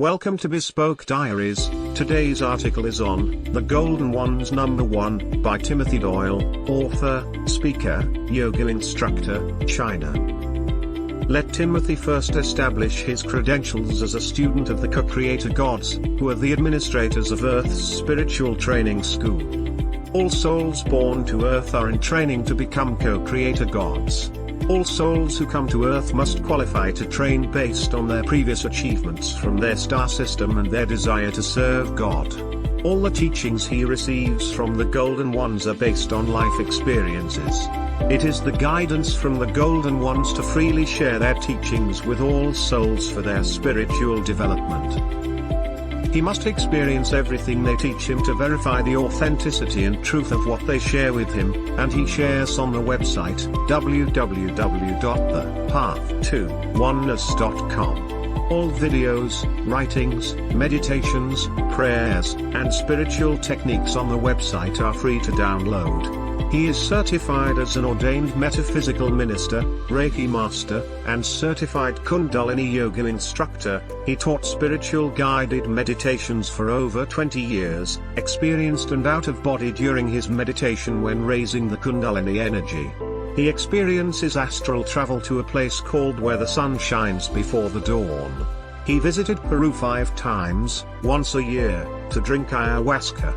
Welcome to Bespoke Diaries. Today's article is on The Golden Ones #1 by Timothy Doyle, author, speaker, yoga instructor, China. Let Timothy first establish his credentials as a student of the co-creator gods, who are the administrators of Earth's spiritual training school. All souls born to Earth are in training to become co-creator gods. All souls who come to Earth must qualify to train based on their previous achievements from their star system and their desire to serve God. All the teachings he receives from the Golden Ones are based on life experiences. It is the guidance from the Golden Ones to freely share their teachings with all souls for their spiritual development. He must experience everything they teach him to verify the authenticity and truth of what they share with him, and he shares on the website www.thepath2oneness.com. All videos, writings, meditations, prayers, and spiritual techniques on the website are free to download. He is certified as an ordained metaphysical minister, reiki master, and certified Kundalini yoga instructor. He taught spiritual guided meditations for over 20 years, experienced and out of body during his meditation when raising the Kundalini energy. He experiences astral travel to a place called where the sun shines before the dawn. He visited Peru 5 times, once a year, to drink ayahuasca.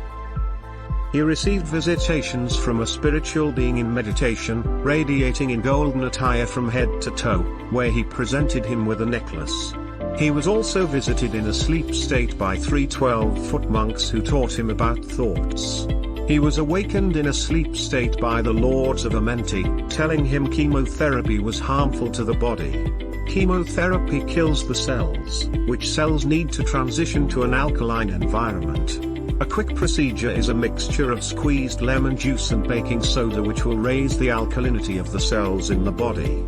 He received visitations from a spiritual being in meditation, radiating in golden attire from head to toe, where he presented him with a necklace. He was also visited in a sleep state by 3 12-foot monks who taught him about thoughts. He was awakened in a sleep state by the Lords of Amenti, telling him chemotherapy was harmful to the body. Chemotherapy kills the cells, which cells need to transition to an alkaline environment. A quick procedure is a mixture of squeezed lemon juice and baking soda which will raise the alkalinity of the cells in the body.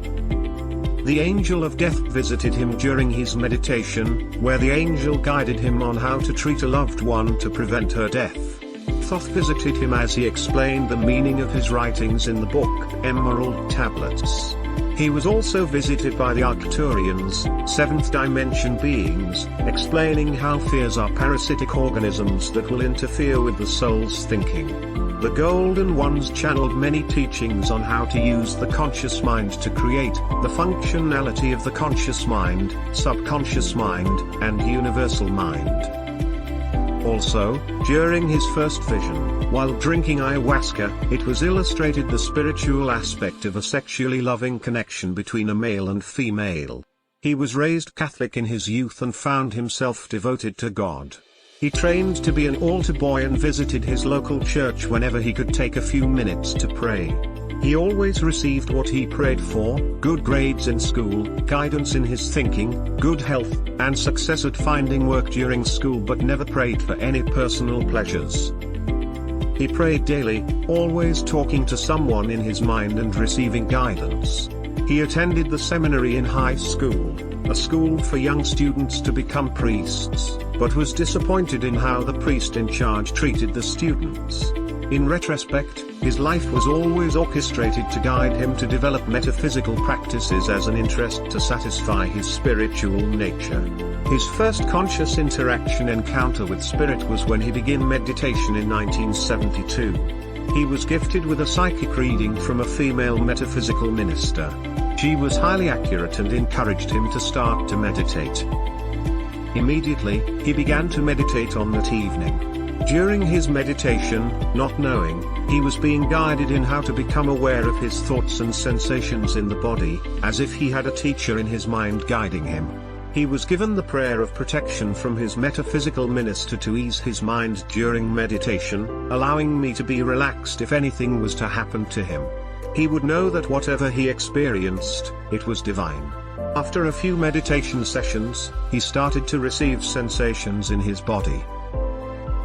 The angel of death visited him during his meditation, where the angel guided him on how to treat a loved one to prevent her death. Thoth visited him as he explained the meaning of his writings in the book, Emerald Tablets. He was also visited by the Arcturians, 7th dimension beings, explaining how fears are parasitic organisms that will interfere with the soul's thinking. The Golden Ones channeled many teachings on how to use the conscious mind to create, the functionality of the conscious mind, subconscious mind, and universal mind. Also, during his first vision, while drinking ayahuasca, it was illustrated the spiritual aspect of a sexually loving connection between a male and female. He was raised Catholic in his youth and found himself devoted to God. He trained to be an altar boy and visited his local church whenever he could take a few minutes to pray. He always received what he prayed for: good grades in school, guidance in his thinking, good health, and success at finding work during school, but never prayed for any personal pleasures. He prayed daily, always talking to someone in his mind and receiving guidance. He attended the seminary in high school, a school for young students to become priests, but was disappointed in how the priest in charge treated the students. In retrospect, his life was always orchestrated to guide him to develop metaphysical practices as an interest to satisfy his spiritual nature. His first conscious encounter with spirit was when he began meditation in 1972. He was gifted with a psychic reading from a female metaphysical minister. She was highly accurate and encouraged him to start to meditate. Immediately, he began to meditate on that evening. During his meditation, not knowing, he was being guided in how to become aware of his thoughts and sensations in the body, as if he had a teacher in his mind guiding him. He was given the prayer of protection from his metaphysical minister to ease his mind during meditation, allowing me to be relaxed if anything was to happen to him. He would know that whatever he experienced, it was divine. After a few meditation sessions, he started to receive sensations in his body.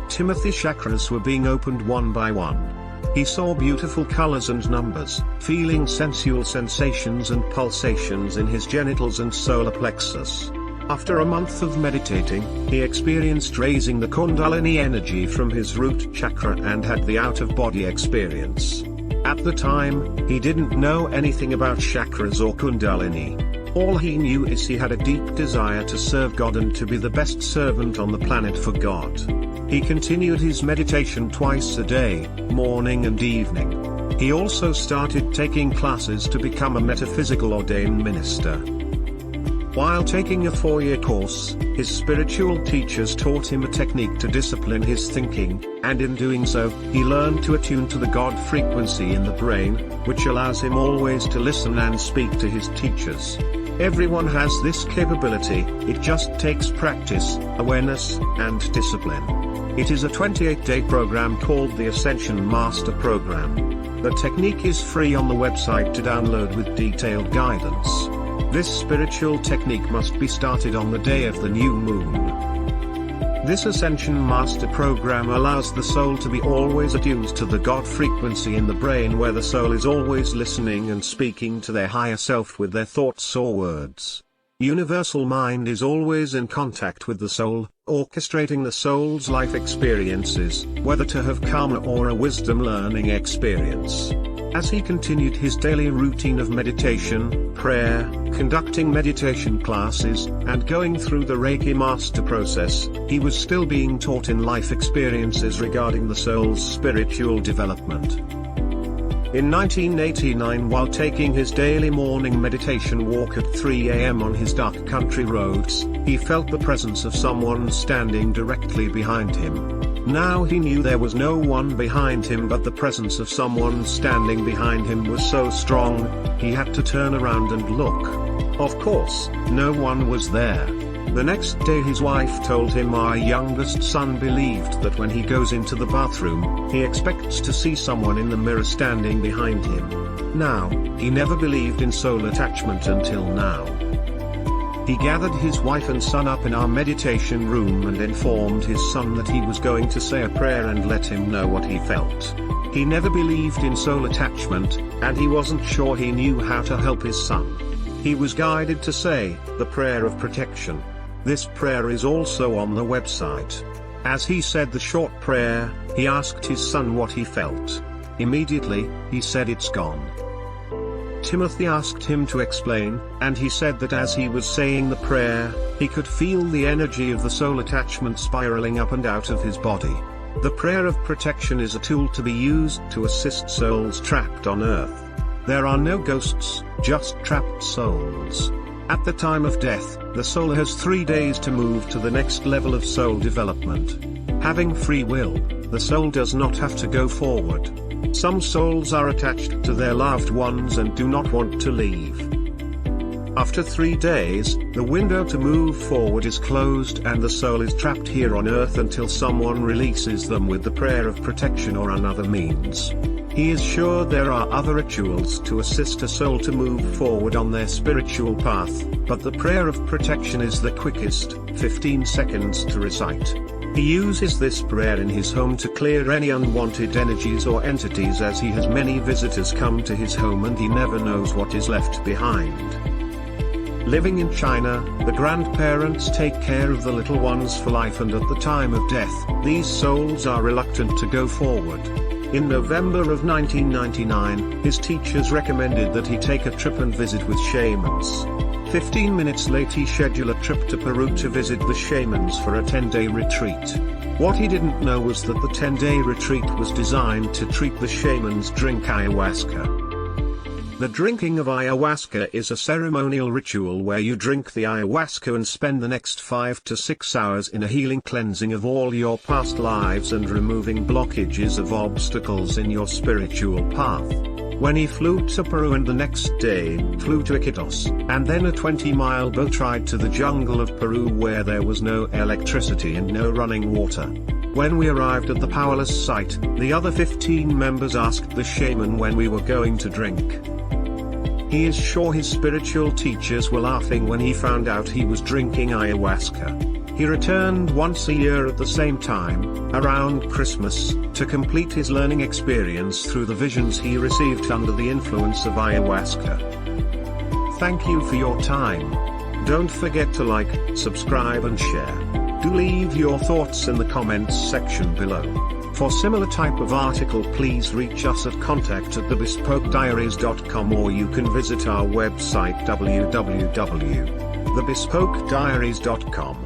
Timothy's chakras were being opened one by one. He saw beautiful colors and numbers, feeling sensual sensations and pulsations in his genitals and solar plexus. After a month of meditating, he experienced raising the Kundalini energy from his root chakra and had the out-of-body experience. At the time, he didn't know anything about chakras or Kundalini. All he knew is he had a deep desire to serve God and to be the best servant on the planet for God. He continued his meditation twice a day, morning and evening. He also started taking classes to become a metaphysical ordained minister. While taking a 4-year course, his spiritual teachers taught him a technique to discipline his thinking, and in doing so, he learned to attune to the God frequency in the brain, which allows him always to listen and speak to his teachers. Everyone has this capability, it just takes practice, awareness, and discipline. It is a 28-day program called the Ascension Master Program. The technique is free on the website to download with detailed guidance. This spiritual technique must be started on the day of the new moon. This Ascension Master Program allows the soul to be always attuned to the God frequency in the brain, where the soul is always listening and speaking to their higher self with their thoughts or words. Universal Mind is always in contact with the soul, orchestrating the soul's life experiences, whether to have karma or a wisdom learning experience. As he continued his daily routine of meditation, prayer, conducting meditation classes, and going through the Reiki master process, he was still being taught in life experiences regarding the soul's spiritual development. In 1989, while taking his daily morning meditation walk at 3 a.m. on his dark country roads, he felt the presence of someone standing directly behind him. Now he knew there was no one behind him, but the presence of someone standing behind him was so strong, he had to turn around and look. Of course, no one was there. The next day his wife told him our youngest son believed that when he goes into the bathroom, he expects to see someone in the mirror standing behind him. Now, he never believed in soul attachment until now. He gathered his wife and son up in our meditation room and informed his son that he was going to say a prayer and let him know what he felt. He never believed in soul attachment, and he wasn't sure he knew how to help his son. He was guided to say the prayer of protection. This prayer is also on the website. As he said the short prayer, he asked his son what he felt. Immediately, he said, "It's gone." Timothy asked him to explain, and he said that as he was saying the prayer, he could feel the energy of the soul attachment spiraling up and out of his body. The prayer of protection is a tool to be used to assist souls trapped on Earth. There are no ghosts, just trapped souls. At the time of death, the soul has 3 days to move to the next level of soul development. Having free will, the soul does not have to go forward. Some souls are attached to their loved ones and do not want to leave. After 3 days, the window to move forward is closed and the soul is trapped here on Earth until someone releases them with the prayer of protection or another means. He is sure there are other rituals to assist a soul to move forward on their spiritual path, but the prayer of protection is the quickest, 15 seconds to recite. He uses this prayer in his home to clear any unwanted energies or entities, as he has many visitors come to his home and he never knows what is left behind. Living in China, the grandparents take care of the little ones for life, and at the time of death, these souls are reluctant to go forward. In November of 1999, his teachers recommended that he take a trip and visit with shamans. 15 minutes late he scheduled a trip to Peru to visit the shamans for a 10-day retreat. What he didn't know was that the 10-day retreat was designed to treat the shamans drink ayahuasca. The drinking of ayahuasca is a ceremonial ritual where you drink the ayahuasca and spend the next 5 to 6 hours in a healing cleansing of all your past lives and removing blockages of obstacles in your spiritual path. When he flew to Peru and the next day flew to Iquitos, and then a 20-mile boat ride to the jungle of Peru where there was no electricity and no running water. When we arrived at the powerless site, the other 15 members asked the shaman when we were going to drink. He is sure his spiritual teachers were laughing when he found out he was drinking ayahuasca. He returned once a year at the same time, around Christmas, to complete his learning experience through the visions he received under the influence of ayahuasca. Thank you for your time. Don't forget to like, subscribe and share. Do leave your thoughts in the comments section below. For similar type of article, please reach us at contact@thebespokediaries.com, or you can visit our website www.thebespokediaries.com.